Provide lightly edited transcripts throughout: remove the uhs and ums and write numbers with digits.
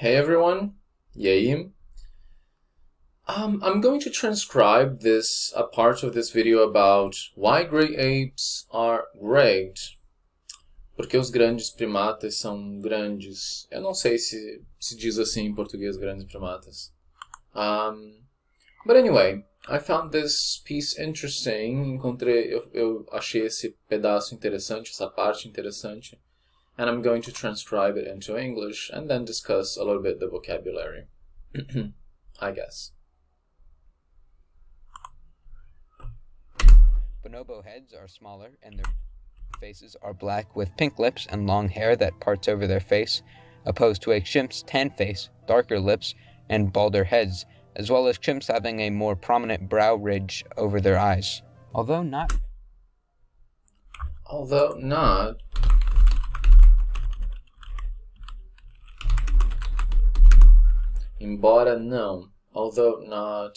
Hey everyone, e aí? I'm going to transcribe a part of this video about why great apes are great. Porque os grandes primatas são grandes. Eu não sei se diz assim em português, grandes primatas. But anyway, I found this piece interesting. Eu achei esse pedaço interessante, essa parte interessante. And I'm going to transcribe it into English and then discuss a little bit the vocabulary, I guess. Bonobo heads are smaller and their faces are black with pink lips and long hair that parts over their face, opposed to a chimp's tan face, darker lips, and balder heads, as well as chimps having a more prominent brow ridge over their eyes. Although not Embora não. Although not.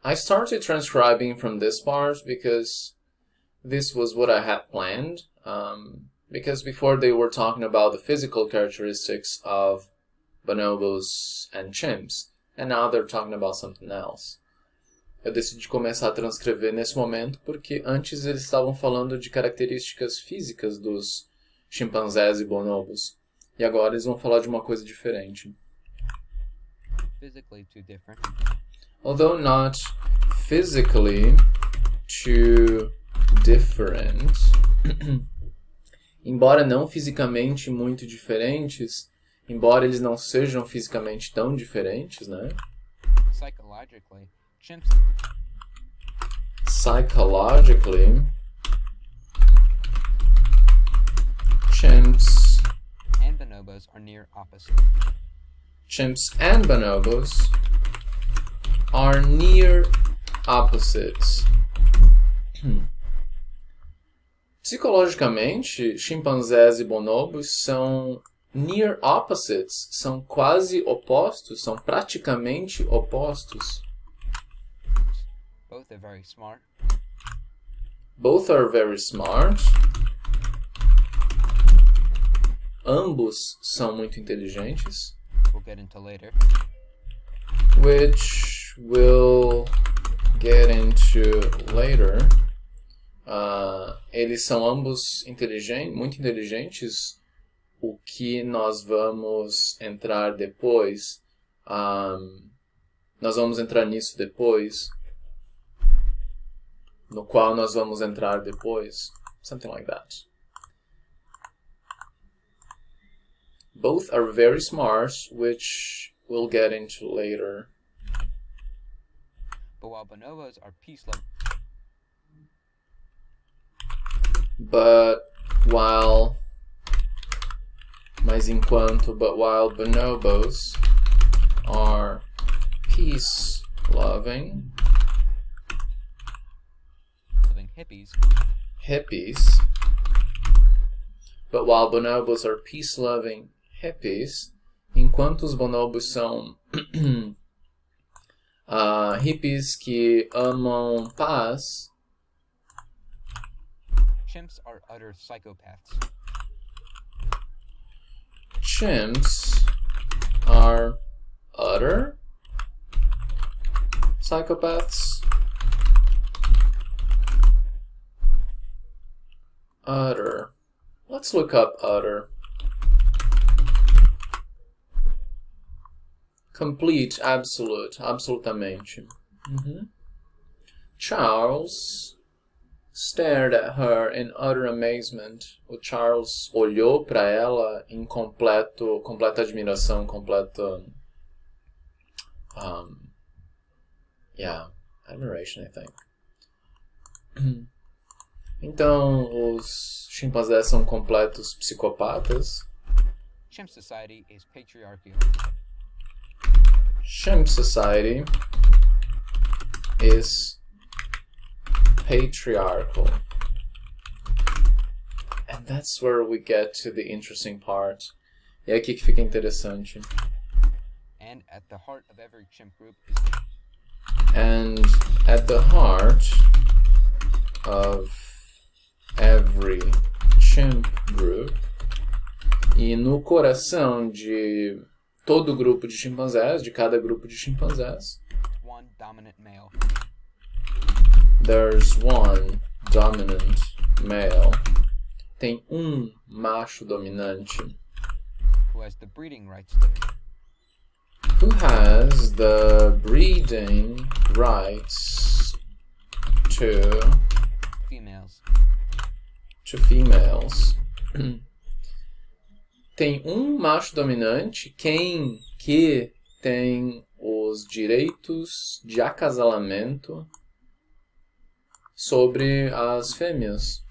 I started transcribing from this part because this was what I had planned. Because before they were talking about the physical characteristics of bonobos and chimps, and now they're talking about something else. Eu decidi começar a transcrever nesse momento porque antes eles estavam falando de características físicas dos chimpanzés e bonobos. E agora eles vão falar de uma coisa diferente. physically too different. Although not physically too different. Embora não fisicamente muito diferentes, embora eles não sejam fisicamente tão diferentes, né? Psychologically, chimps and bonobos are near opposite. Chimps and bonobos are near opposites. Psicologicamente, chimpanzés e bonobos são near opposites, são quase opostos, são praticamente opostos. Both are very smart. Both are very smart. Ambos são muito inteligentes. We'll get into later. Which we'll get into later. Eles são ambos muito inteligentes, o que nós vamos entrar depois. Nós vamos entrar nisso depois. No qual nós vamos entrar depois. Something like that. Both are very smart, which we'll get into later. But while bonobos are peace-loving, while bonobos are peace-loving, hippies, but while bonobos are peace-loving hippies, enquanto os bonobos são hippies que amam paz, chimps are utter psychopaths. Chimps are utter psychopaths. Utter. Let's look up utter. Complete, absolute, absolutamente. Charles stared at her in utter amazement. O Charles olhou para ela em completa admiração, admiration, I think. Então, os chimpanzés são completos psicopatas. Chimp society is patriarchal. Chimp society is patriarchal. And that's where we get to the interesting part. E é aqui que fica interessante. And at the heart of every chimp group E no coração de todo grupo de chimpanzés, de cada grupo de chimpanzés, one dominant male there's one dominant male. Tem um macho dominante who has the breeding rights to who has the breeding rights to females. Females. Tem um macho dominante, que tem os direitos de acasalamento sobre as fêmeas.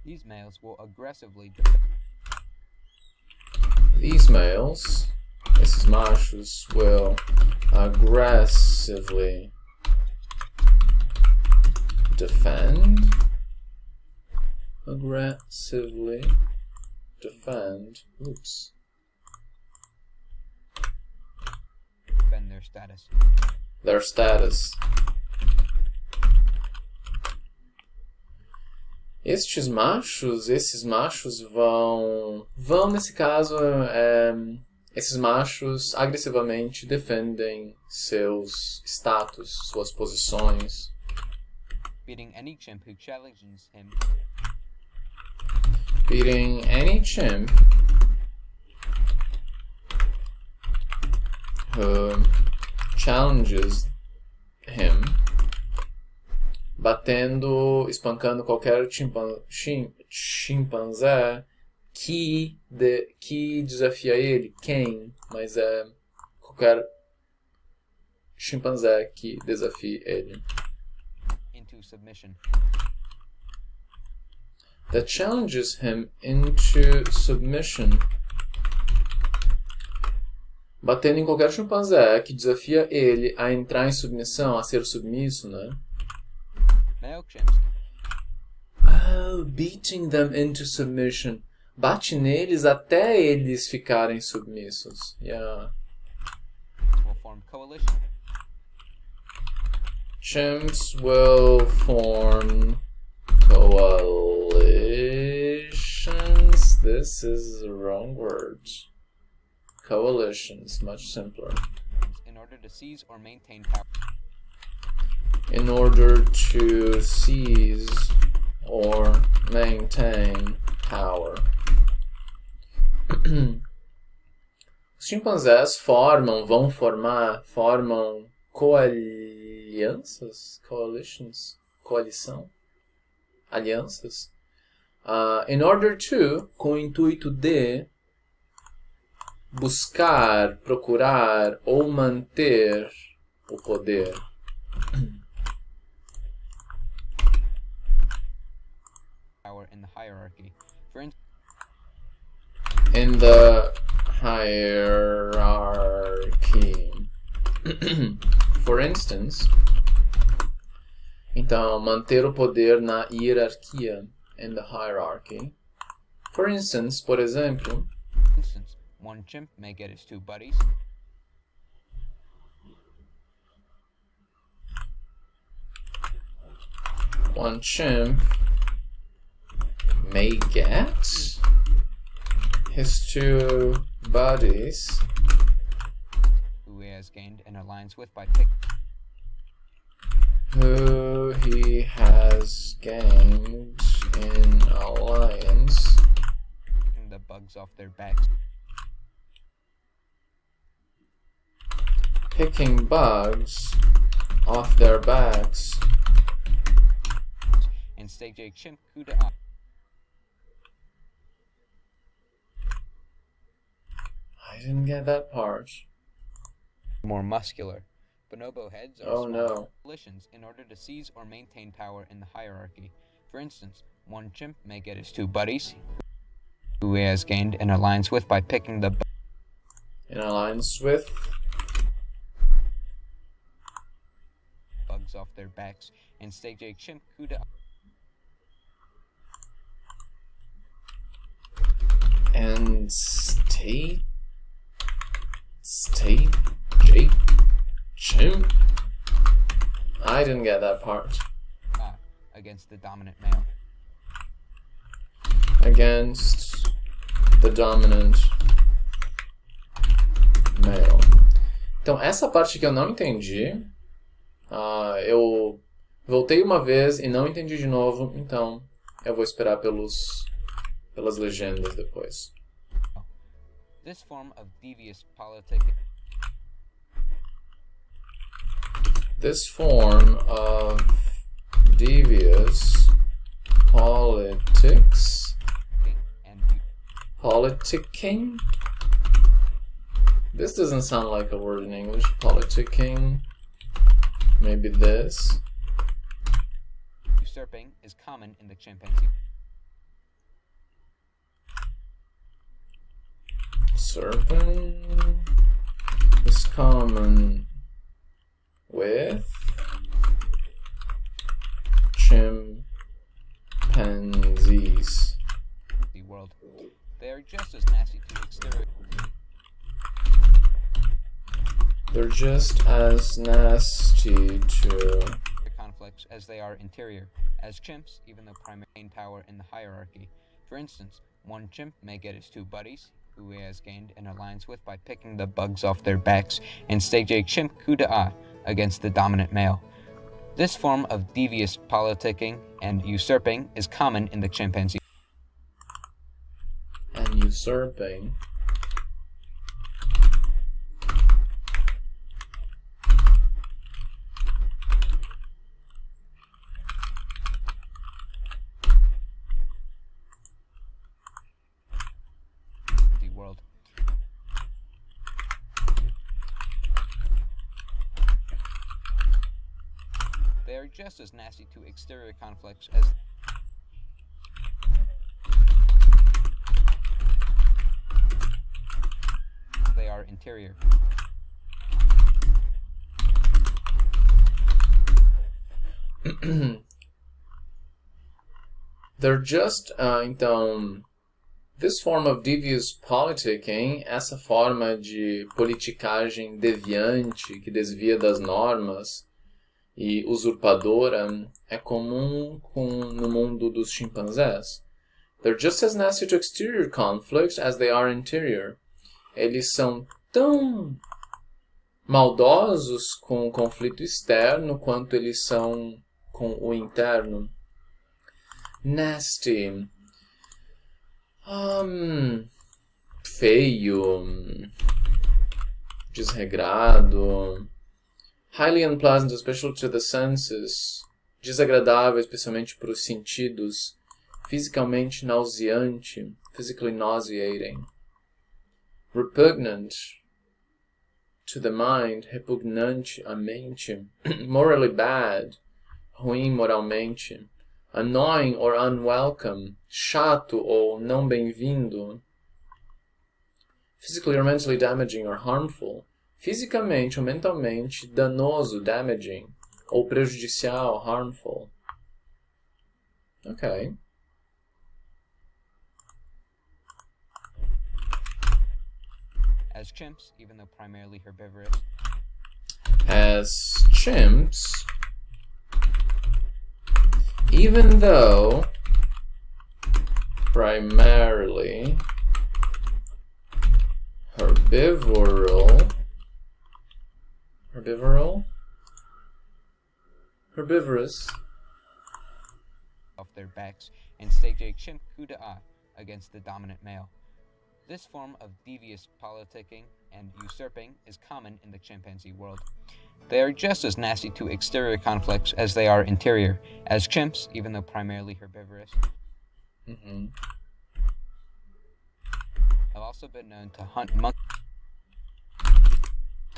These males will aggressively esses machos, will aggressively defend defend their status. Esses machos vão nesse caso, esses machos agressivamente defendem seus status, suas posições. beating any chimp who challenges him. Beating any chimp who challenges him. Espancando qualquer chimpanzé que desafia ele. Quem? Mas é qualquer chimpanzé que desafie ele. Into submission. That challenges him into submission. Batendo em qualquer chimpanzé que desafia ele a entrar em submissão, a ser submisso, né? Male chimps. Oh, beating them into submission. Bate neles até eles ficarem submissos. Yeah. Will form coalition. Chimps will form coalitions. This is the wrong word. Coalitions, much simpler. In order to seize or maintain power. In order to seize or maintain power. Os chimpanzés formam coalitions, alianças, in order to, com o intuito de buscar, procurar ou manter o poder. Power in the hierarchy. In the hierarchy. For instance, então, manter o poder na hierarquia. In the hierarchy. For instance, por exemplo, one chimp may get his two buddies. One chimp may get his two buddies Who he has gained an alliance with by who he has gained in alliance picking the bugs off their backs. Picking bugs off their backs And stage a chimp coup d'etat. I didn't get that part. More muscular. Bonobo heads are Oh, smaller no. coalitions in order to seize or maintain power in the hierarchy. For instance, one chimp may get his two buddies, who he has gained an alliance with by picking the In alliance with bugs off their backs, and stage a chimp coup d'etat. and state chimp. I didn't get that part. Against the dominant male. against the dominant male. Então, essa parte que eu não entendi, eu voltei uma vez e não entendi de novo, então eu vou esperar pelas legendas depois. This form of devious politicking This form of devious politics, and politicking? This doesn't sound like a word in English. Politicking. Maybe this. usurping is common in the chimpanzee. Usurping is common with chimpanzees. The world. They are just as nasty to exterior. They're just as nasty to conflicts as they are interior. As chimps, even though primary gain power in the hierarchy. For instance, one chimp may get his two buddies, who he has gained an alliance with by picking the bugs off their backs, and stage a chimp coup d'etat against the dominant male. This form of devious politicking and usurping is common in the chimpanzee. and usurping. World. They are just as nasty to exterior conflicts as they are interior. They're just, então, this form of devious politicking, essa forma de politicagem deviante que desvia das normas e usurpadora é comum no mundo dos chimpanzés. They're just as nasty to exterior conflicts as they are interior. Eles são tão maldosos com o conflito externo quanto eles são com o interno. Nasty. Feio. Desregrado. Highly unpleasant, especially to the senses. Desagradável, especialmente para os sentidos. Physicalmente nauseante. Physically nauseating. Repugnant to the mind. Repugnante à mente. Morally bad. Ruim moralmente. Annoying or unwelcome. Chato ou não bem-vindo. Physically or mentally damaging or harmful. Fisicamente ou mentalmente danoso, damaging. Ou prejudicial, harmful. Ok. As chimps, even though primarily herbivorous. As chimps, even though primarily herbivorous Off their backs and stage a chimp coup d'etat against the dominant male. This form of devious politicking and usurping is common in the chimpanzee world. They are just as nasty to exterior conflicts as they are interior. As chimps, even though primarily herbivorous, have also been known to hunt monkeys.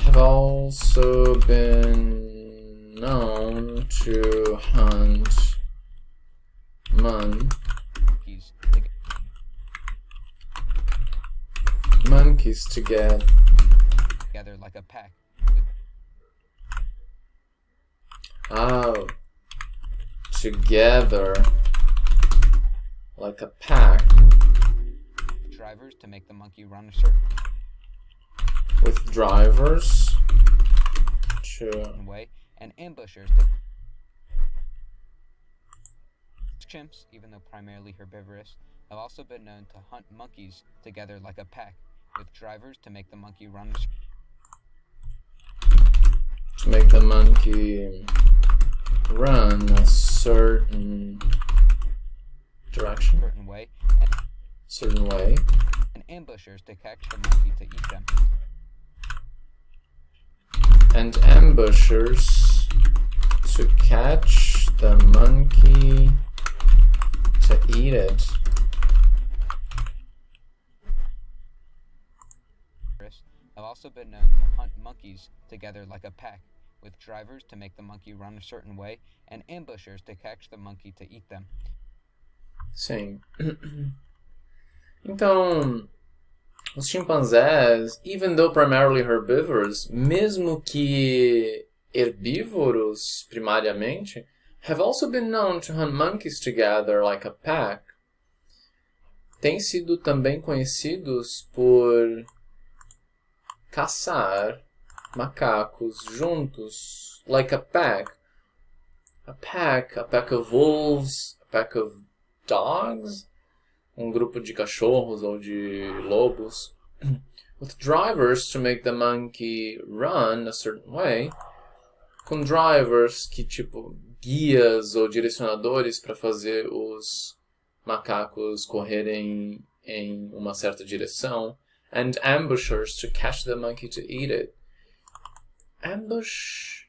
Have also been known to hunt monkeys together Like a pack. Oh, together like a pack. Drivers to make the monkey run a certain With drivers to way, and ambushers to chimps, even though primarily herbivorous, have also been known to hunt monkeys together like a pack, with drivers to make the monkey run a certain direction, certain way, and ambushers to catch the monkey to eat them. And ambushers to catch the monkey to eat it. Have also been known to hunt monkeys together like a pack, with drivers to make the monkey run a certain way, and ambushers to catch the monkey to eat them. Sim. Então, os chimpanzés, even though primarily herbivores, mesmo que herbívoros primariamente, have also been known to hunt monkeys together like a pack. Têm sido também conhecidos por caçar macacos juntos, like a pack. A pack of wolves, a pack of dogs, grupo de cachorros ou de lobos, with drivers to make the monkey run a certain way, com drivers que tipo guias ou direcionadores para fazer os macacos correrem em uma certa direção, and ambushers to catch the monkey to eat it. Ambush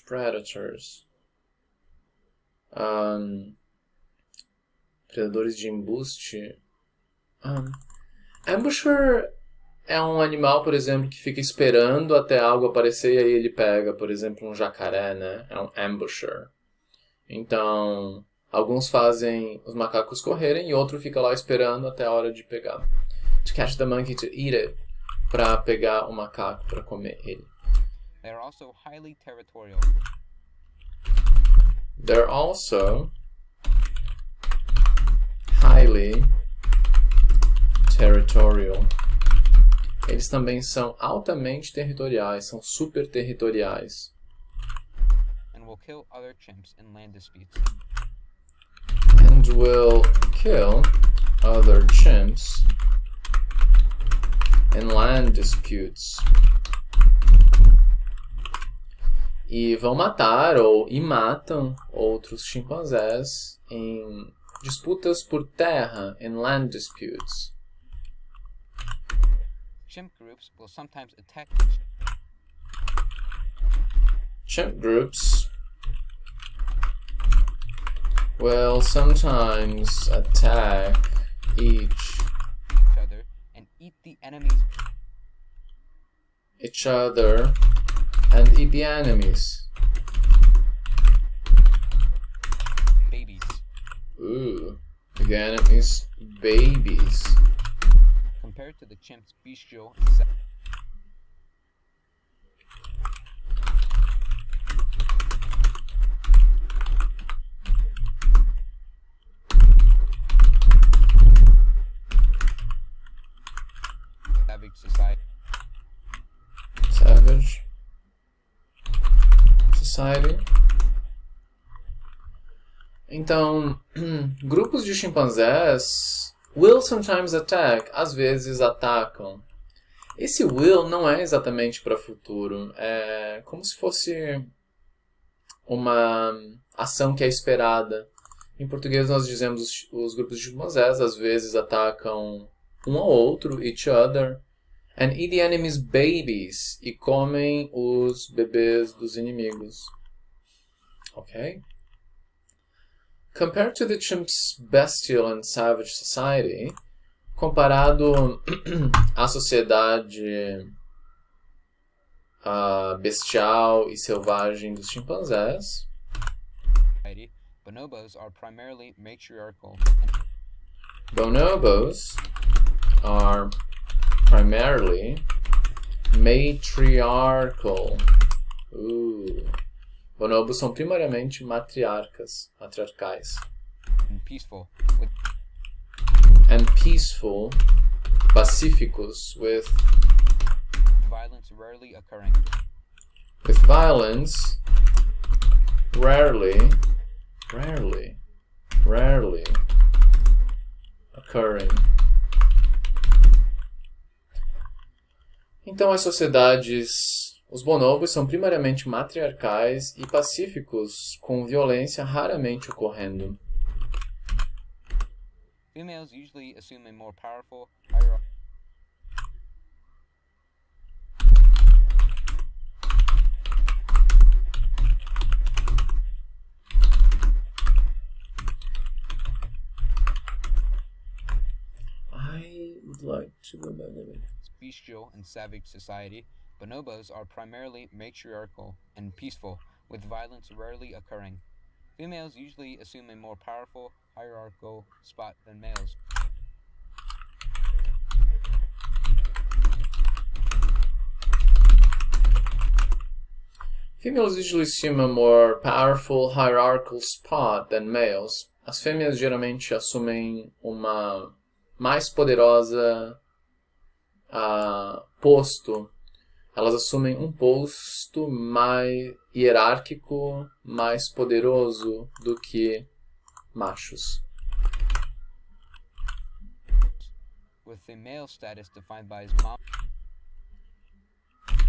predators. Predadores de embuste. Ambusher é um animal, por exemplo, que fica esperando até algo aparecer e aí ele pega, por exemplo, um jacaré, né? É um ambusher. Então, alguns fazem os macacos correrem e outro fica lá esperando até a hora de pegar. To catch the monkey to eat it. Para pegar o macaco, para comer ele. They are also highly territorial. They're also highly territorial. Eles também são altamente territoriais, são super territoriais. And will kill other chimps in land disputes. And will kill other chimps in land disputes. E vão matar e matam outros chimpanzés em disputas por terra, in land disputes. Chimp groups will sometimes attack. Chimp groups will sometimes attack each other and eat the enemies. Each other and eat the enemies. Babies. Ooh, the enemies' babies. Compared to the chimp's bestial savage society. Savage society. Então, grupos de chimpanzés will sometimes attack, às vezes atacam. Esse will não é exatamente para futuro, é como se fosse uma ação que é esperada. Em português nós dizemos os grupos de chimpanzés às vezes atacam um ao outro, each other, and eat the enemy's babies, e comem os bebês dos inimigos. Ok? Compared to the chimp's bestial and savage society, comparado à sociedade bestial e selvagem dos chimpanzés, bonobos are primarily matriarchal. Bonobos are primarily matriarcal. Bonobos são primariamente matriarcais. And peaceful, pacíficos, with violence rarely occurring. With violence rarely occurring. Então as sociedades, os bonobos são primariamente matriarcais e pacíficos, com violência raramente ocorrendo. Females usually assume a more powerful hierarchy. I would like to Bestial and savage society, bonobos are primarily matriarchal and peaceful, with violence rarely occurring. Females usually assume a more powerful hierarchical spot than males. Females usually assume a more powerful hierarchical spot than males. As fêmeas geralmente assumem uma mais poderosa posto. Elas assumem um posto mais hierárquico, mais poderoso do que machos. With the male status defined by his mom.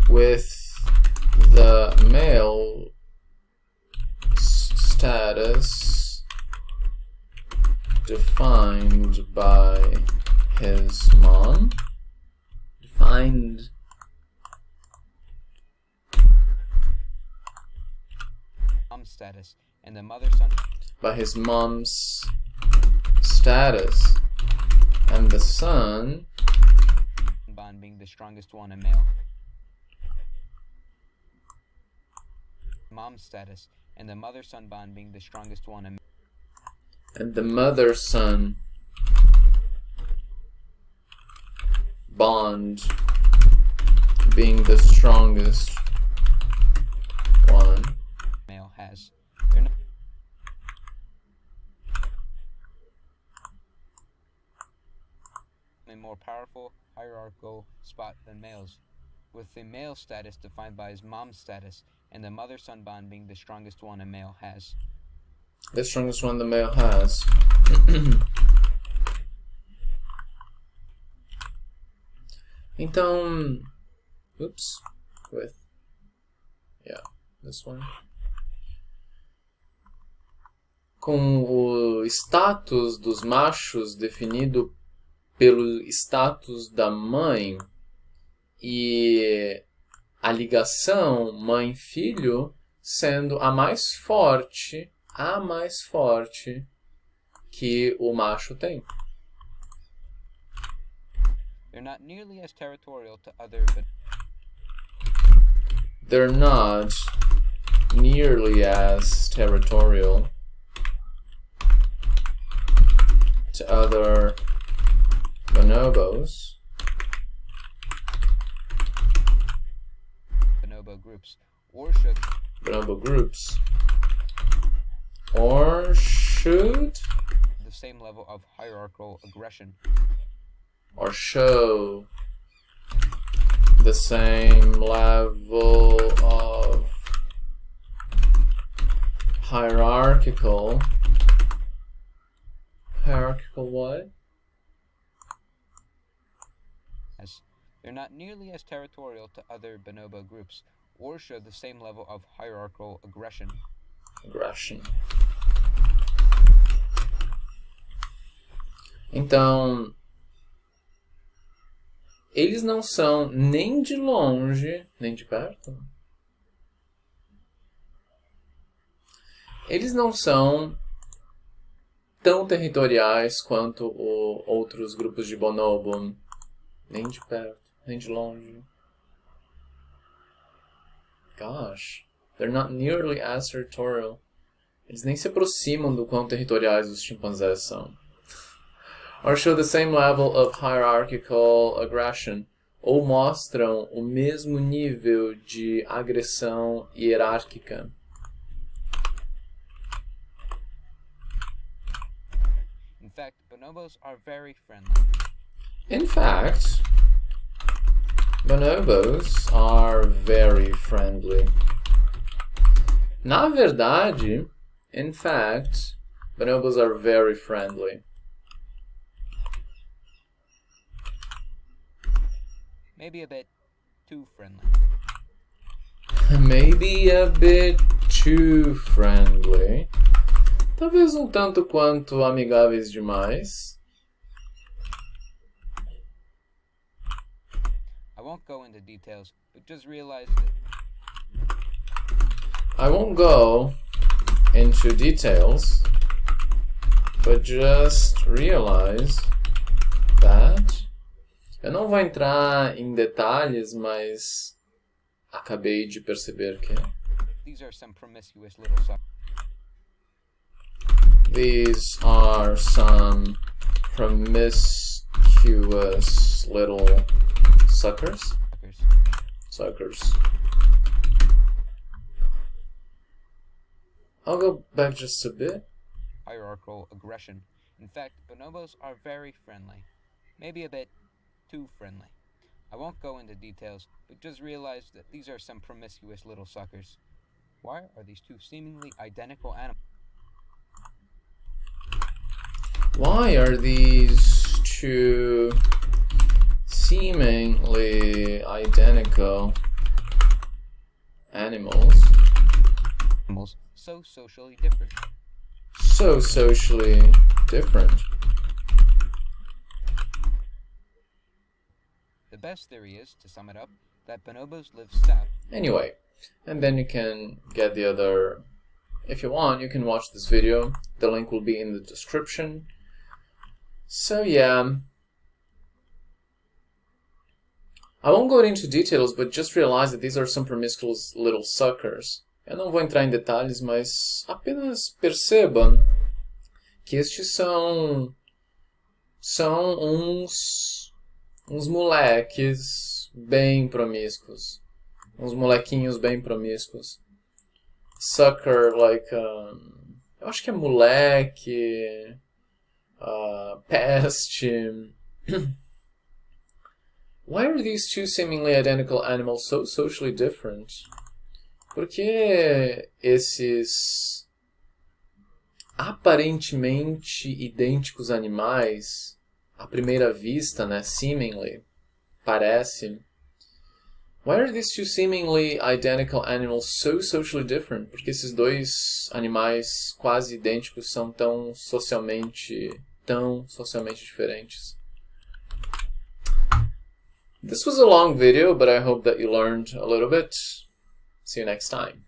With the male status defined by his mom. Defined Status and the mother son by his mom's status and the son bond being the strongest one, a male. Mom's status and the mother-son bond being the strongest one, a male. And the mother-son bond being the strongest one male has. A more powerful hierarchical spot than males, with the male status defined by his mom's status and the mother-son bond being the strongest one a male has. The strongest one the male has. Então, oops, with, yeah, this one. Com o status dos machos definido pelo status da mãe e a ligação mãe-filho sendo a mais forte que o macho tem. They're not nearly as territorial to other They're not nearly as territorial to other bonobos. Bonobo groups, or should Bonobo groups, or should the same level of hierarchical aggression, or show the same level of hierarchical what? As they're not nearly as territorial to other bonobo groups, or show the same level of hierarchical aggression. Então, eles não são nem de longe, nem de perto. Eles não são tão territoriais quanto outros grupos de bonobo, nem de perto, nem de longe. Gosh, they're not nearly as territorial. Eles nem se aproximam do quão territoriais os chimpanzés são. Or show the same level of hierarchical aggression. Ou mostram o mesmo nível de agressão hierárquica. In fact, bonobos are very friendly. In fact, bonobos are very friendly. Na verdade, in fact, bonobos are very friendly. maybe a bit too friendly. Maybe a bit too friendly. Talvez um tanto quanto amigáveis demais. I won't go into details, but just realize that I won't go into details, but just realize that. Eu não vou entrar em detalhes, mas acabei de perceber que these are some promiscuous little suckers. these are some promiscuous little suckers. Suckers. I'll go back just a bit. Hierarchical aggression. In fact, bonobos are very friendly. Maybe a bit too friendly. I won't go into details, but just realize that these are some promiscuous little suckers. Why are these two seemingly identical animals? Why are these two seemingly identical animals So socially different? so socially different? The best theory is, to sum it up, that bonobos live south. Anyway, and then you can get the other. If you want, you can watch this video. The link will be in the description. So yeah, I won't go into details, but just realize that these are some promiscuous little suckers. Eu não vou entrar em detalhes, mas apenas perceba que estes são uns moleques bem promíscuos, uns molequinhos bem promíscuos. Sucker, like, eu acho que é moleque, peste. Why are these two seemingly identical animals so socially different? Por que esses aparentemente idênticos animais, à primeira vista, né, seemingly, parece. Why are these two seemingly identical animals so socially different? Por que esses dois animais quase idênticos são tão socialmente diferentes? This was a long video, but I hope that you learned a little bit. See you next time.